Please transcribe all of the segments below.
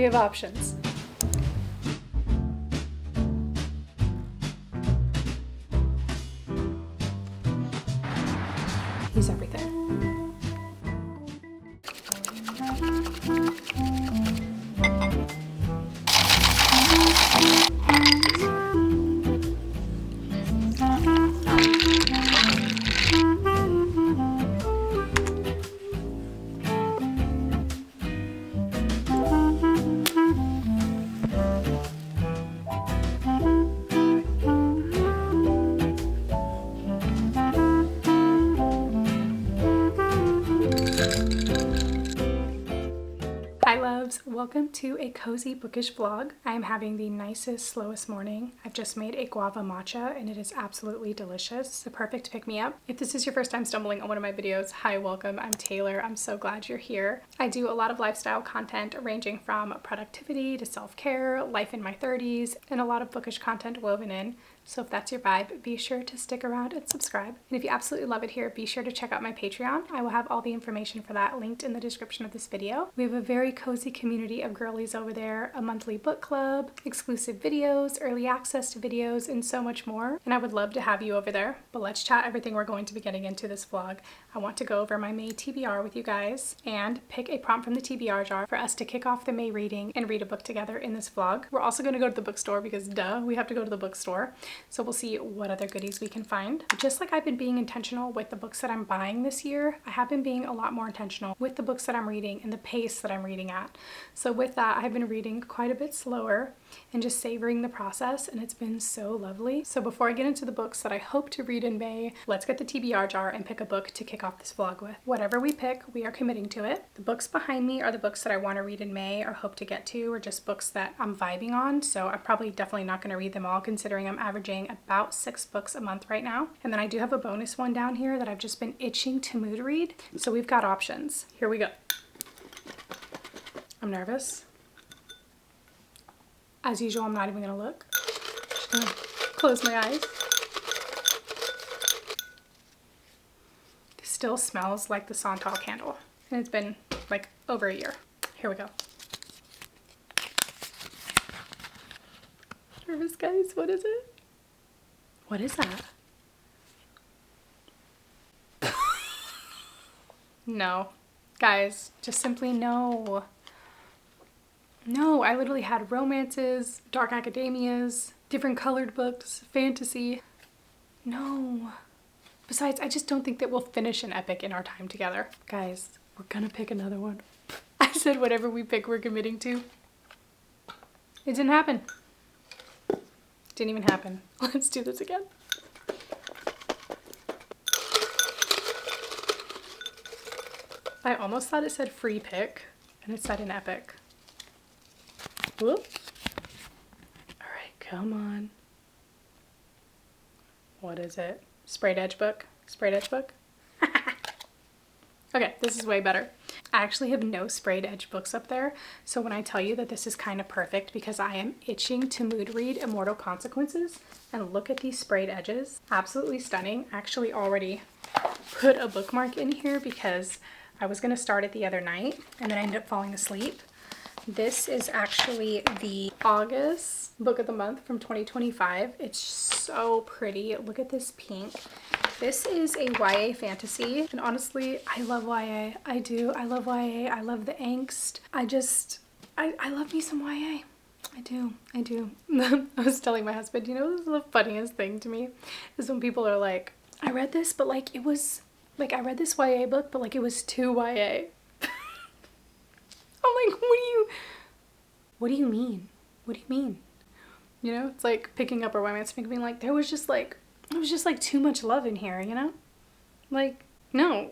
We have options. He's everything. Hi loves, welcome to a cozy bookish vlog. I am having the nicest, slowest morning. I've just made a guava matcha and it is absolutely delicious. It's the perfect pick-me-up. If this is your first time stumbling on one of my videos, hi, welcome. I'm Taylor. I'm so glad you're here. I do a lot of lifestyle content ranging from productivity to self-care, life in my 30s, and a lot of bookish content woven in. So if that's your vibe, be sure to stick around and subscribe. And if you absolutely love it here, be sure to check out my Patreon. I will have all the information for that linked in the description of this video. We have a very cozy community of girlies over there, a monthly book club, exclusive videos, early access to videos, and so much more. And I would love to have you over there. But let's chat everything we're going to be getting into this vlog. I want to go over my May TBR with you guys and pick a prompt from the TBR jar for us to kick off the May reading and read a book together in this vlog. We're also going to go to the bookstore because duh, we have to go to the bookstore. So we'll see what other goodies we can find. Just like I've been being intentional with the books that I'm buying this year, I have been being a lot more intentional with the books that I'm reading and the pace that I'm reading at. So with that, I've been reading quite a bit slower and just savoring the process, and it's been so lovely. So before I get into the books that I hope to read in May, let's get the TBR jar and pick a book to kick off this vlog with. Whatever we pick, we are committing to it. The books behind me are the books that I want to read in May or hope to get to, or just books that I'm vibing on. So I'm probably definitely not going to read them all, considering I'm averaging about 6 books a month right now. And then I do have a bonus one down here that I've just been itching to mood read. So we've got options. Here we go. I'm nervous. As usual, I'm not even gonna look. Just gonna close my eyes. This still smells like the Santal candle. And it's been like over a year. Here we go. Nervous, guys, what is it? What is that? No. Guys, just simply no. No, I literally had romances, dark academias, different colored books, fantasy. No. Besides, I just don't think that we'll finish an epic in our time together. Guys, we're gonna pick another one. I said whatever we pick, we're committing to. It didn't happen. Didn't even happen. Let's do this again. I almost thought it said free pick, and it said an epic. Whoops. Alright, come on. What is it? Sprayed edge book? Sprayed edge book? Okay, this is way better. I actually have no sprayed edge books up there, so when I tell you that this is kind of perfect because I am itching to mood read Immortal Consequences, and look at these sprayed edges. Absolutely stunning. I actually already put a bookmark in here because I was going to start it the other night and then I ended up falling asleep. This is actually the August book of the month from 2025. It's so pretty. Look at this pink. This is a YA fantasy, and honestly, I love YA. I do. I love YA. I love the angst. I love me some YA. I do. I do. I was telling my husband, you know, this is the funniest thing to me is when people are like, I read this, but like it was, like I read this YA book, but like it was too YA. I'm like, what do you mean? What do you mean? You know, it's like picking up a romance book being like, it was just like too much love in here, you know? Like, no.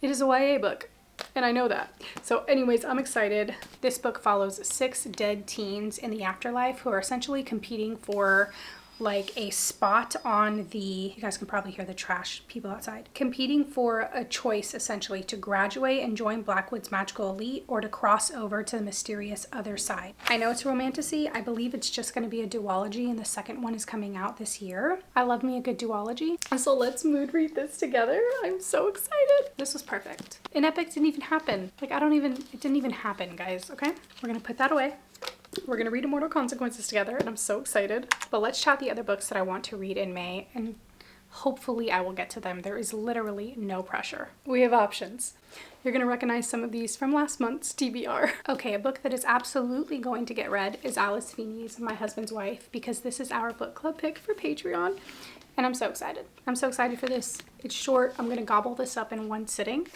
It is a YA book, and I know that. So anyways, I'm excited. This book follows 6 dead teens in the afterlife who are essentially competing for like a spot on the, you guys can probably hear the trash people outside, competing for a choice essentially to graduate and join Blackwood's magical elite or to cross over to the mysterious other side. I know it's romantasy. I believe it's just going to be a duology and the second one is coming out this year. I love me a good duology. So let's mood read this together. I'm so excited. This was perfect. An epic didn't even happen. Like it didn't even happen, guys. Okay, we're gonna put that away. We're gonna read Immortal Consequences together and I'm so excited. But let's chat the other books that I want to read in May and hopefully I will get to them. There is literally no pressure. We have options. You're gonna recognize some of these from last month's TBR. Okay, a book that is absolutely going to get read is Alice Feeney's My Husband's Wife, because this is our book club pick for Patreon. And I'm so excited. I'm so excited for this. It's short. I'm gonna gobble this up in one sitting.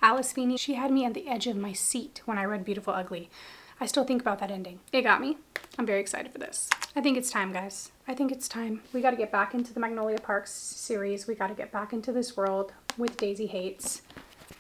Alice Feeney, she had me at the edge of my seat when I read Beautiful Ugly. I still think about that ending. It got me. I'm very excited for this. I think it's time, guys. I think it's time. We got to get back into the Magnolia Parks series. We got to get back into this world with Daisy Hates.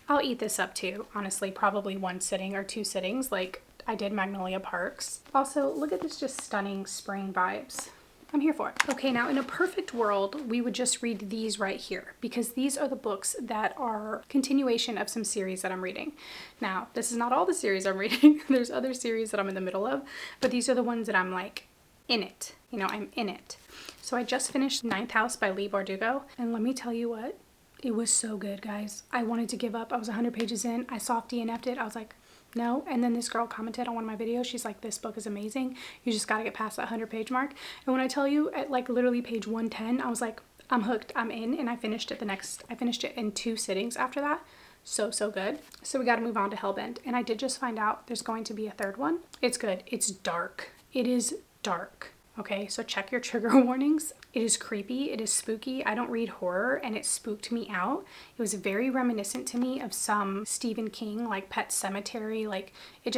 I'll eat this up too, honestly, probably one sitting or two sittings like I did Magnolia Parks. Also, look at this just stunning spring vibes. I'm here for it. Okay, now in a perfect world, we would just read these right here because these are the books that are continuation of some series that I'm reading. Now, this is not all the series I'm reading. There's other series that I'm in the middle of, but these are the ones that I'm like in it. You know, I'm in it. So I just finished Ninth House by Leigh Bardugo, and let me tell you what, it was so good, guys. I wanted to give up. I was 100 pages in. I soft DNF'd it. I was like, no. And then this girl commented on one of my videos. She's like, this book is amazing. You just got to get past that 100-page mark. And when I tell you at like literally page 110, I was like, I'm hooked. I'm in. And I finished it I finished it in 2 sittings after that. So good. So we got to move on to Hellbent. And I did just find out there's going to be a 3rd one. It's good. It's dark. It is dark. Okay, so check your trigger warnings. It is creepy, it is spooky. I don't read horror and it spooked me out. It was very reminiscent to me of some Stephen King, like Pet Sematary. Like it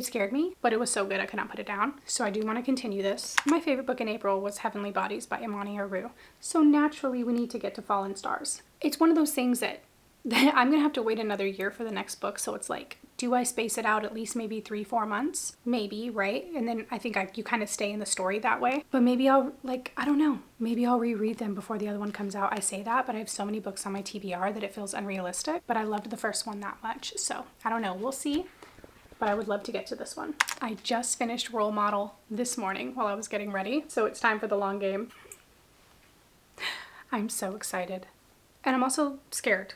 scared me, but it was so good I could not put it down. So I do want to continue this. My favorite book in April was Heavenly Bodies by Imani Aru. So naturally we need to get to Fallen Stars. It's one of those things that I'm gonna have to wait another year for the next book. So it's like, do I space it out at least maybe 3-4 months? Maybe, right? And then I think you kind of stay in the story that way. But maybe I'll I don't know. Maybe I'll reread them before the other one comes out. I say that, but I have so many books on my TBR that it feels unrealistic. But I loved the first one that much. So I don't know, we'll see. But I would love to get to this one. I just finished Role Model this morning while I was getting ready. So it's time for the long game. I'm so excited. And I'm also scared.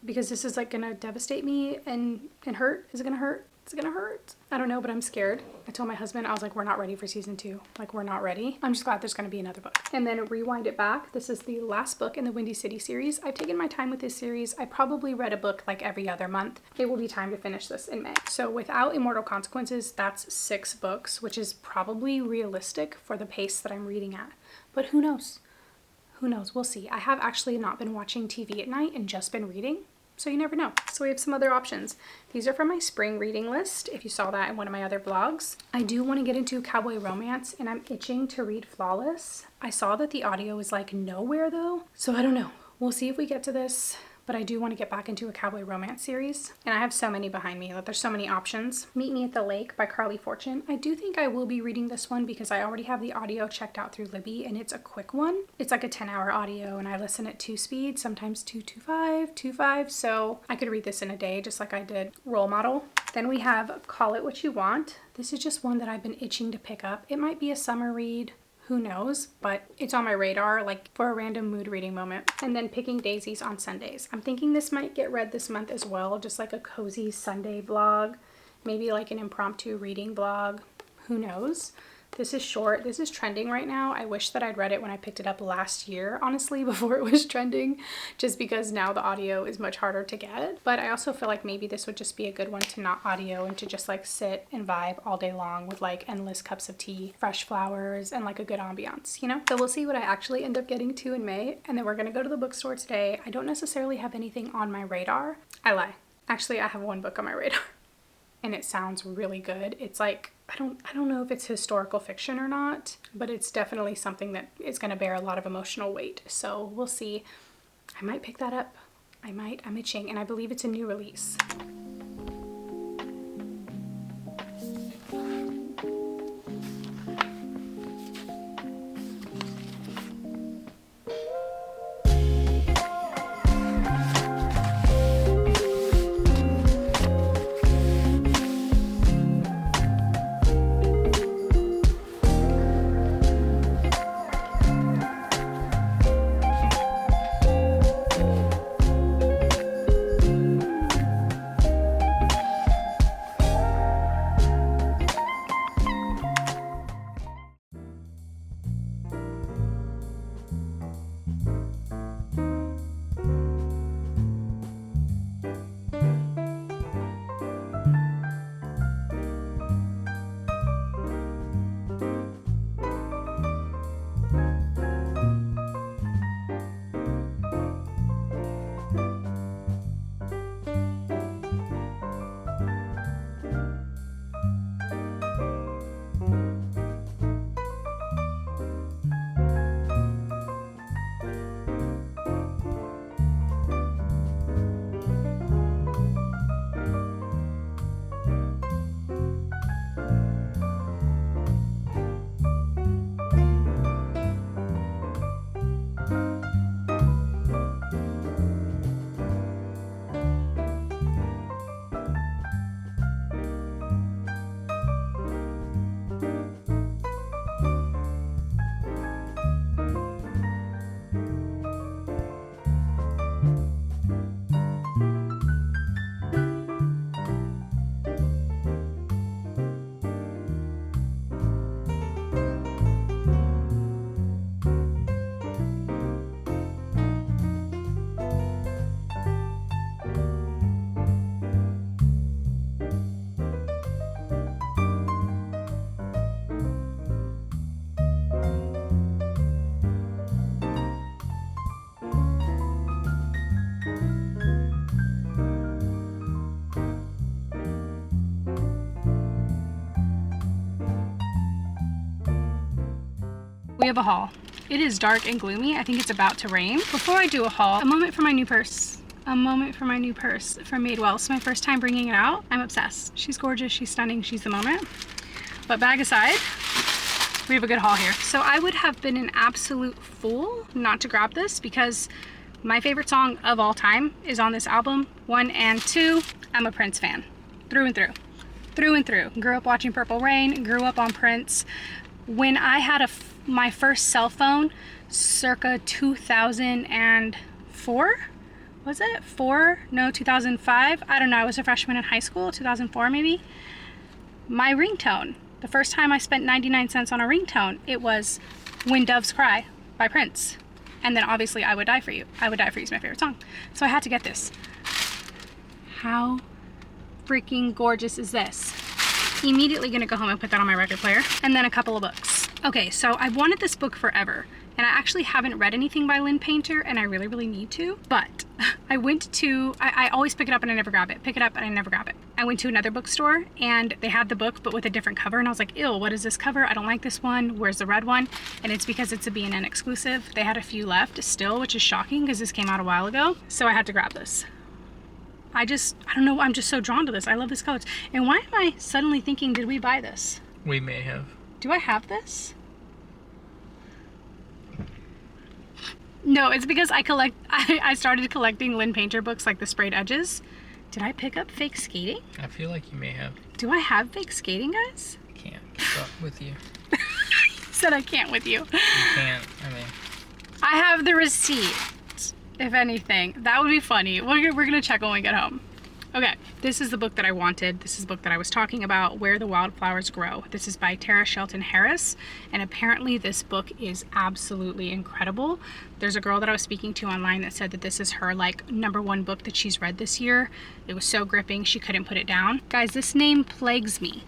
Because this is like gonna devastate me and hurt. Is it gonna hurt? Is it gonna hurt? I don't know, but I'm scared. I told my husband, I was like, we're not ready for season 2. Like, we're not ready. I'm just glad there's gonna be another book. And then rewind it back. This is the last book in the Windy City series. I've taken my time with this series. I probably read a book like every other month. It will be time to finish this in May. So without Immortal Consequences, that's 6 books, which is probably realistic for the pace that I'm reading at. But who knows? Who knows? We'll see. I have actually not been watching TV at night and just been reading. So you never know. So we have some other options. These are from my spring reading list, if you saw that in one of my other vlogs. I do want to get into cowboy romance and I'm itching to read Flawless. I saw that the audio is like nowhere though. So I don't know. We'll see if we get to this. But I do want to get back into a cowboy romance series. And I have so many behind me. Like there's so many options. Meet Me at the Lake by Carly Fortune. I do think I will be reading this one because I already have the audio checked out through Libby and it's a quick one. It's like a 10-hour audio and I listen at 2 speed, sometimes 2.5. So I could read this in a day just like I did Role Model. Then we have Call It What You Want. This is just one that I've been itching to pick up. It might be a summer read. Who knows, but it's on my radar like for a random mood reading moment. And then Picking Daisies on Sundays. I'm thinking this might get read this month as well, just like a cozy Sunday vlog, maybe like an impromptu reading vlog. Who knows? This is short. This is trending right now. I wish that I'd read it when I picked it up last year, honestly, before it was trending, just because now the audio is much harder to get. But I also feel like maybe this would just be a good one to not audio and to just like sit and vibe all day long with like endless cups of tea, fresh flowers, and like a good ambiance, you know? So we'll see what I actually end up getting to in May. And then we're gonna go to the bookstore today. I don't necessarily have anything on my radar. I lie. Actually, I have one book on my radar. And it sounds really good. It's like, I don't know if it's historical fiction or not, but it's definitely something that is going to bear a lot of emotional weight. So we'll see. I might pick that up. I might. I'm itching, and I believe it's a new release. we have a haul. It is dark and gloomy. I think it's about to rain. Before I do a haul, a moment for my new purse. A moment for my new purse from Madewell. It's my first time bringing it out. I'm obsessed. She's gorgeous, she's stunning, she's the moment. But bag aside, we have a good haul here. So I would have been an absolute fool not to grab this because my favorite song of all time is on this album. 1 and 2, I'm a Prince fan. Through and through. Through and through. Grew up watching Purple Rain, grew up on Prince. When I had my first cell phone, circa 2004, was it? 2005? I don't know, I was a freshman in high school, 2004 maybe. My ringtone, the first time I spent 99 cents on a ringtone, it was When Doves Cry by Prince. And then obviously I Would Die For You. I Would Die For You is my favorite song. So I had to get this. How freaking gorgeous is this? Immediately gonna go home and put that on my record player. And then a couple of books. Okay, so I've wanted this book forever. And I actually haven't read anything by Lynn Painter, and I really, really need to. But I went to, I always pick it up and I never grab it. Pick it up and I never grab it. I went to another bookstore and they had the book, but with a different cover. And I was like, ew, what is this cover? I don't like this one. Where's the red one? And it's because it's a B&N exclusive. They had a few left still, which is shocking because this came out a while ago. So I had to grab this. I don't know, I'm just so drawn to this. I love this color. And why am I suddenly thinking, did we buy this? We may have. Do I have this? No, it's because I started collecting Lynn Painter books, like the sprayed edges. Did I pick up Fake Skating? I feel like you may have. Do I have Fake Skating, guys? Can't keep up with you. You said I can't with you. You can't, I mean. I have the receipt, if anything. That would be funny. We're gonna check when we get home. Okay, this is the book that I wanted. This is the book that I was talking about, Where the Wildflowers Grow. This is by Tara Shelton Harris, and apparently this book is absolutely incredible. There's a girl that I was speaking to online that said that this is her like #1 book that she's read this year. It was so gripping, she couldn't put it down. Guys, this name plagues me.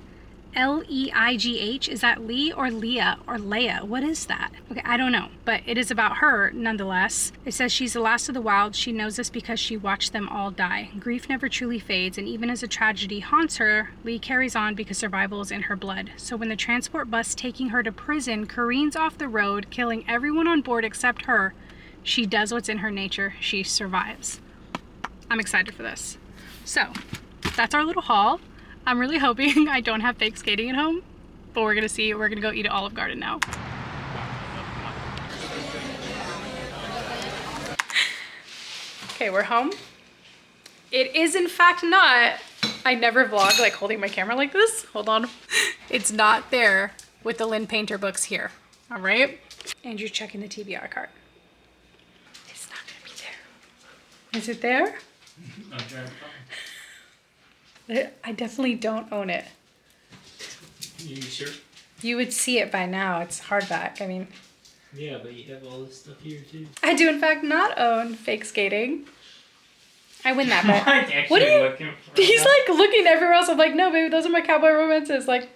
L-E-I-G-H, is that Lee or Leah or Leia? What is that? Okay, I don't know, but it is about her nonetheless. It says she's the last of the wild. She knows this because she watched them all die. Grief never truly fades, and even as a tragedy haunts her, Lee carries on because survival is in her blood. So when the transport bus taking her to prison careens off the road, killing everyone on board except her, she does what's in her nature. She survives. I'm excited for this. So, that's our little haul. I'm really hoping I don't have Fake Skating at home, but we're gonna see. We're gonna go eat at Olive Garden now. Okay, we're home. It is in fact not, I never vlog like holding my camera like this. Hold on. It's not there with the Lynn Painter books here, all right? Andrew's checking the TBR cart. It's not gonna be there. Is it there? I'm trying to find. I definitely don't own it. You sure? You would see it by now. It's hardback. I mean. Yeah, but you have all this stuff here too. I do in fact not own Fake Skating. I win that bet. What are you looking for? He's like looking everywhere else. I'm like, no, baby, those are my cowboy romances. Like,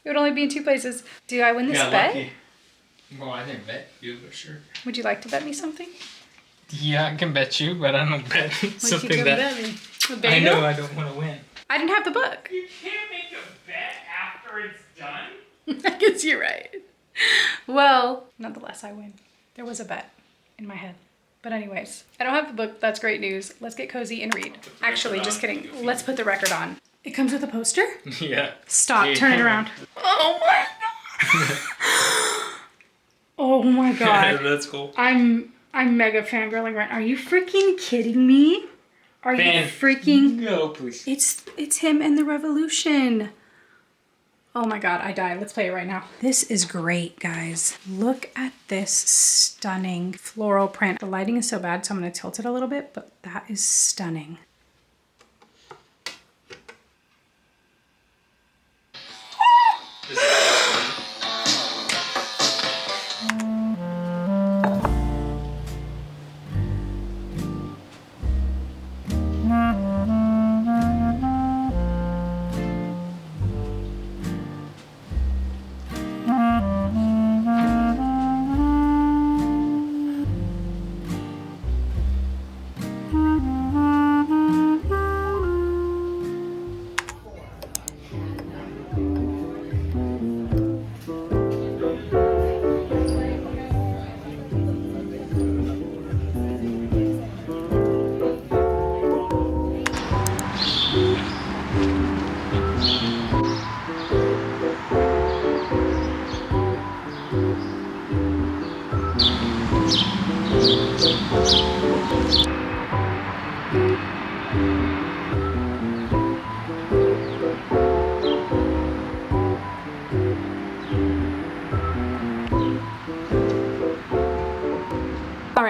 it would only be in 2 places. Do I win this bet? Lucky. Well, I didn't bet you, but sure. Would you like to bet me something? Yeah, I can bet you, but I don't bet something you that bet me? I know I don't want to win. I didn't have the book. You can't make a bet after it's done. I guess you're right. Well, nonetheless, I win. There was a bet in my head. But anyways, I don't have the book. That's great news. Let's get cozy and read. Actually, just kidding. Let's put the record on. It comes with a poster? Yeah. Stop. Yeah. Turn it around. Oh my god. Oh my god. That's cool. I'm mega fangirling right now. Are you freaking kidding me? Are you freaking... No, please. It's him and the revolution. Oh my god, I died. Let's play it right now. This is great, guys. Look at this stunning floral print. The lighting is so bad, so I'm going to tilt it a little bit, but that is stunning.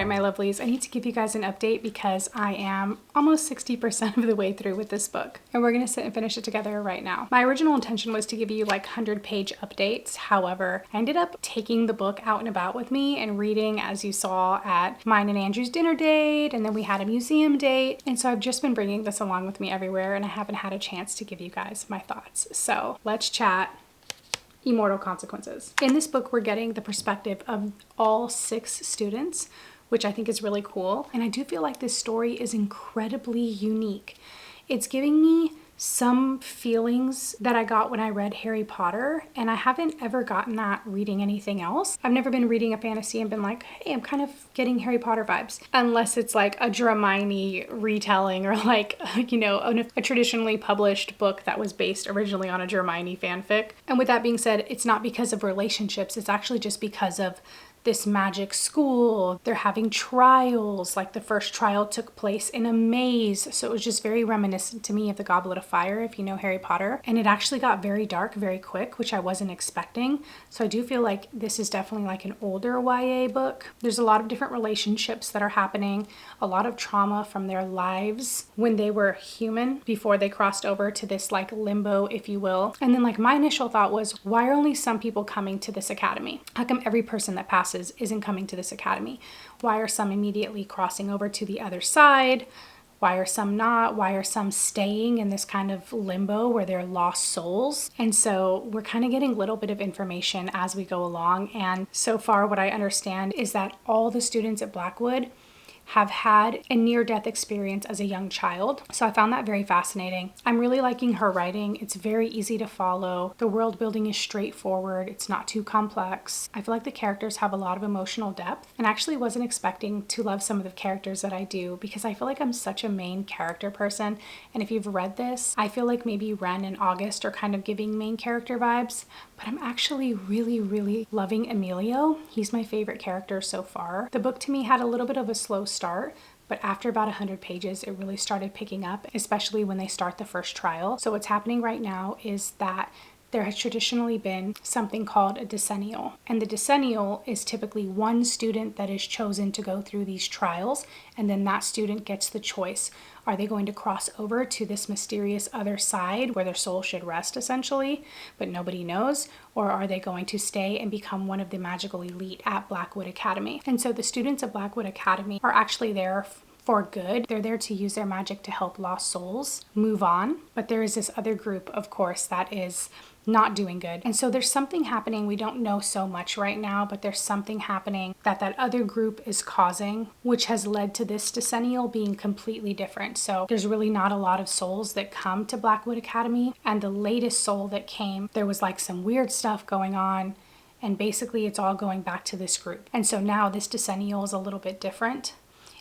right, my lovelies, I need to give you guys an update because I am almost 60% of the way through with this book, and we're gonna sit and finish it together right now. My original intention was to give you like 100-page updates. However, I ended up taking the book out and about with me and reading, as you saw at mine and Andrew's dinner date, and then we had a museum date. And so I've just been bringing this along with me everywhere, and I haven't had a chance to give you guys my thoughts. So let's chat. Immortal Consequences. In this book, we're getting the perspective of all 6 students, which I think is really cool. And I do feel like this story is incredibly unique. It's giving me some feelings that I got when I read Harry Potter, and I haven't ever gotten that reading anything else. I've never been reading a fantasy and been like, hey, I'm kind of getting Harry Potter vibes, unless it's like a Hermione retelling or like, you know, a traditionally published book that was based originally on a Hermione fanfic. And with that being said, it's not because of relationships, it's actually just because of this magic school. They're having trials, like the first trial took place in a maze. So it was just very reminiscent to me of the Goblet of Fire, if you know Harry Potter. And it actually got very dark very quick, which I wasn't expecting. So I do feel like this is definitely like an older YA book. There's a lot of different relationships that are happening, a lot of trauma from their lives when they were human before they crossed over to this like limbo, if you will. And then like my initial thought was, why are only some people coming to this academy? How come every person that passes isn't coming to this academy? Why are some immediately crossing over to the other side? Why are some not? Why are some staying in this kind of limbo where they're lost souls? And so we're kind of getting a little bit of information as we go along. And so far what I understand is that all the students at Blackwood have had a near-death experience as a young child. So I found that very fascinating. I'm really liking her writing. It's very easy to follow. The world building is straightforward. It's not too complex. I feel like the characters have a lot of emotional depth, and I actually wasn't expecting to love some of the characters that I do because I feel like I'm such a main character person. And if you've read this, I feel like maybe Ren and August are kind of giving main character vibes, but I'm actually really loving Emilio. He's my favorite character so far. The book to me had a little bit of a slow start, but after about 100 pages, it really started picking up, especially when they start the first trial. So what's happening right now is that there has traditionally been something called a decennial. And the decennial is typically one student that is chosen to go through these trials, and then that student gets the choice. Are they going to cross over to this mysterious other side where their soul should rest, essentially, but nobody knows? Or are they going to stay and become one of the magical elite at Blackwood Academy? And so the students at Blackwood Academy are actually there for good. They're there to use their magic to help lost souls move on. But there is this other group, of course, that is not doing good. And so there's something happening. We don't know so much right now, but there's something happening that other group is causing, which has led to this decennial being completely different. So there's really not a lot of souls that come to Blackwood Academy. And the latest soul that came, there was like some weird stuff going on. And basically it's all going back to this group. And so now this decennial is a little bit different.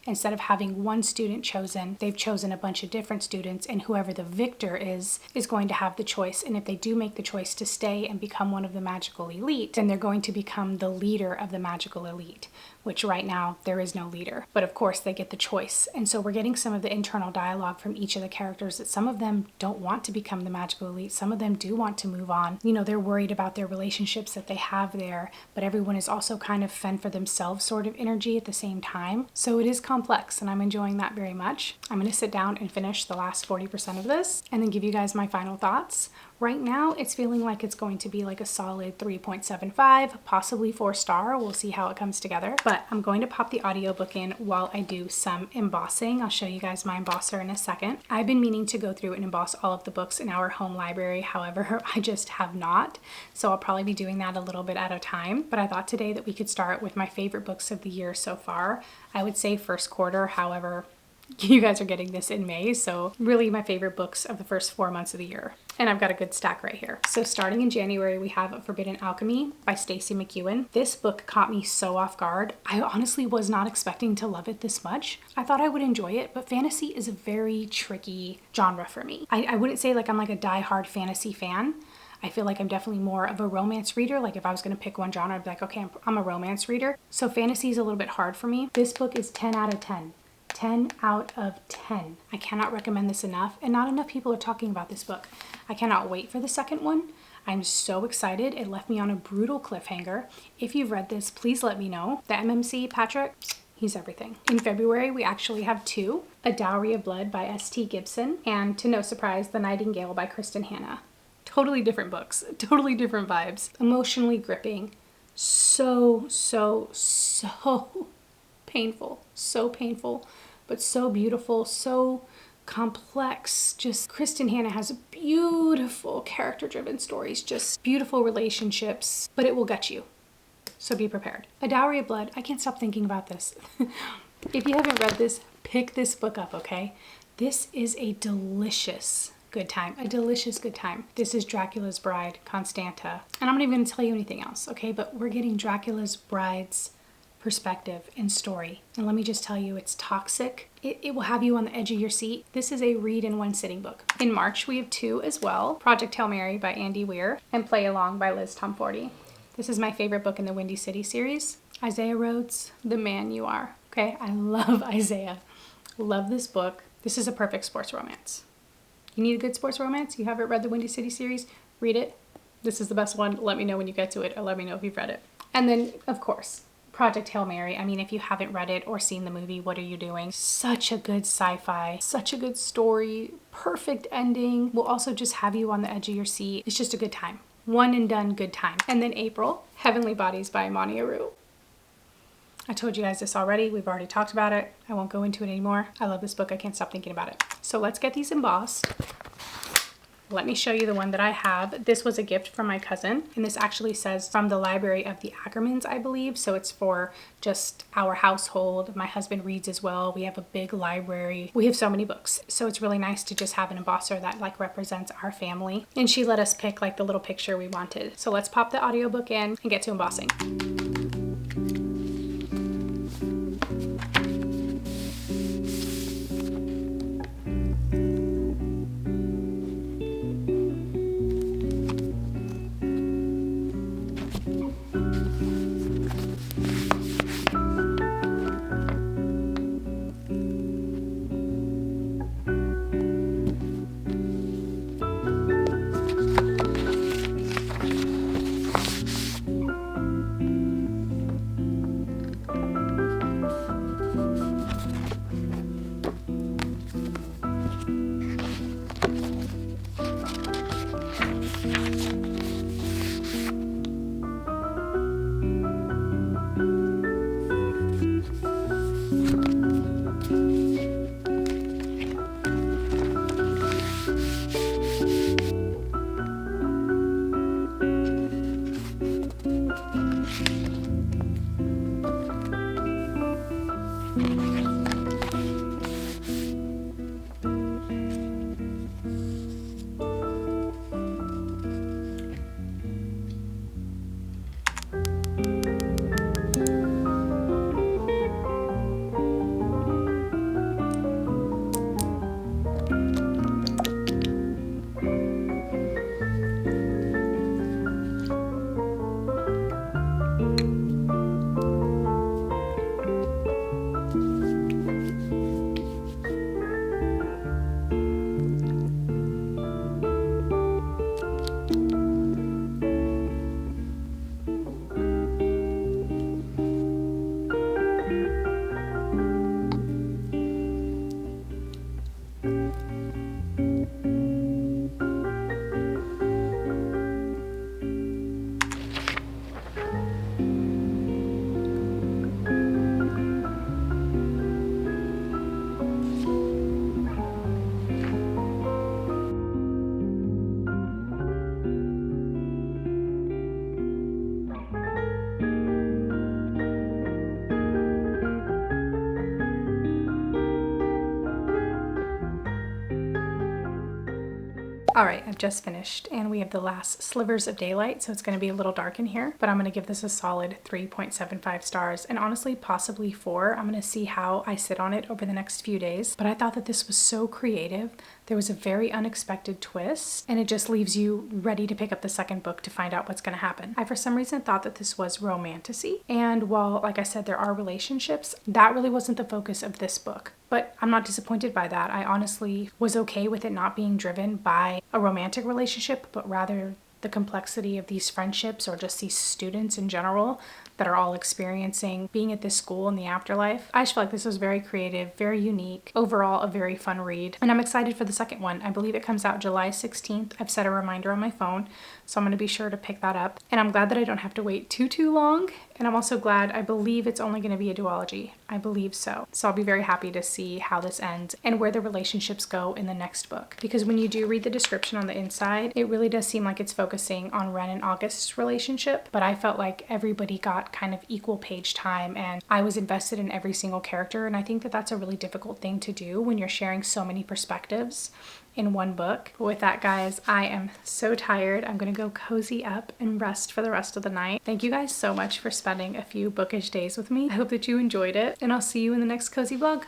Instead of having one student chosen, they've chosen a bunch of different students, and whoever the victor is going to have the choice. And if they do make the choice to stay and become one of the magical elite, then they're going to become the leader of the magical elite, which right now there is no leader. But of course they get the choice. And so we're getting some of the internal dialogue from each of the characters that some of them don't want to become the magical elite. Some of them do want to move on. You know, they're worried about their relationships that they have there, but everyone is also kind of fend for themselves sort of energy at the same time. So it is complex, and I'm enjoying that very much. I'm going to sit down and finish the last 40% of this and then give you guys my final thoughts. Right now, it's feeling like it's going to be like a solid 3.75, possibly 4-star. We'll see how it comes together. But I'm going to pop the audiobook in while I do some embossing. I'll show you guys my embosser in a second. I've been meaning to go through and emboss all of the books in our home library. However, I just have not. So I'll probably be doing that a little bit at a time. But I thought today that we could start with my favorite books of the year so far. I would say first quarter, however, you guys are getting this in May, so really my favorite books of the first 4 months of the year. And I've got a good stack right here. So starting in January, we have Forbidden Alchemy by Stacey McEwen. This book caught me so off guard. I honestly was not expecting to love it this much. I thought I would enjoy it, but fantasy is a very tricky genre for me. I wouldn't say like I'm like a die-hard fantasy fan. I feel like I'm definitely more of a romance reader. Like if I was going to pick one genre, I'd be like, okay, I'm a romance reader. So fantasy is a little bit hard for me. This book is 10 out of 10. 10 out of 10. I cannot recommend this enough, and not enough people are talking about this book. I cannot wait for the second one. I'm so excited. It left me on a brutal cliffhanger. If you've read this, please let me know. The MMC, Patrick, He's everything. In February, we actually have two: A Dowry of Blood by S.T. Gibson and, to no surprise, The Nightingale by Kristen Hanna. Totally different books, totally different vibes. Emotionally gripping. So painful. So painful, but so beautiful, so complex. Just Kristen Hanna has beautiful character-driven stories, just beautiful relationships, but it will gut you. So be prepared. A Dowry of Blood. I can't stop thinking about this. If you haven't read this, pick this book up, okay? This is a delicious good time. A delicious good time. This is Dracula's bride, Constanta. And I'm not even going to tell you anything else, okay? But we're getting Dracula's bride's perspective and story. And let me just tell you, it's toxic. It will have you on the edge of your seat. This is a read in one sitting book. In March, we have two as well. Project Hail Mary by Andy Weir and Play Along by Liz Tomforty. This is my favorite book in the Windy City series. Isaiah Rhodes, The Man You Are. Okay, I love Isaiah. Love this book. This is a perfect sports romance. You need a good sports romance? You haven't read the Windy City series? Read it. This is the best one. Let me know when you get to it, or let me know if you've read it. And then, of course, Project Hail Mary. I mean, if you haven't read it or seen the movie, what are you doing? Such a good sci-fi, such a good story, perfect ending. Will also just have you on the edge of your seat. It's just a good time. One and done good time. And then April, Heavenly Bodies by Imani Aru. I told you guys this already. We've already talked about it. I won't go into it anymore. I love this book. I can't stop thinking about it. So let's get these embossed. Let me show you the one that I have. This was a gift from my cousin, and this actually says from the library of the Ackermans, I believe. So it's for just our household. My husband reads as well. We have a big library. We have so many books. So it's really nice to just have an embosser that like represents our family. And she let us pick like the little picture we wanted. So let's pop the audiobook in and get to embossing. All right, I've just finished and we have the last slivers of daylight, so it's going to be a little dark in here, but I'm going to give this a solid 3.75 stars and honestly possibly 4. I'm going to see how I sit on it over the next few days, but I thought that this was so creative. There was a very unexpected twist and it just leaves you ready to pick up the second book to find out what's going to happen. I for some reason thought that this was romantasy, and while like I said there are relationships, that really wasn't the focus of this book. But I'm not disappointed by that. I honestly was okay with it not being driven by a romantic relationship, but rather the complexity of these friendships or just these students in general that are all experiencing being at this school in the afterlife. I just feel like this was very creative, very unique, overall a very fun read. And I'm excited for the second one. I believe it comes out July 16th. I've set a reminder on my phone, so I'm going to be sure to pick that up. And I'm glad that I don't have to wait too long. And I'm also glad, I believe it's only going to be a duology. I believe so. So I'll be very happy to see how this ends and where the relationships go in the next book. Because when you do read the description on the inside, it really does seem like it's focusing on Ren and August's relationship. But I felt like everybody got kind of equal page time and I was invested in every single character. And I think that that's a really difficult thing to do when you're sharing so many perspectives in one book. But with that, guys, I am so tired. I'm gonna go cozy up and rest for the rest of the night. Thank you guys so much for spending a few bookish days with me. I hope that you enjoyed it, and I'll see you in the next cozy vlog.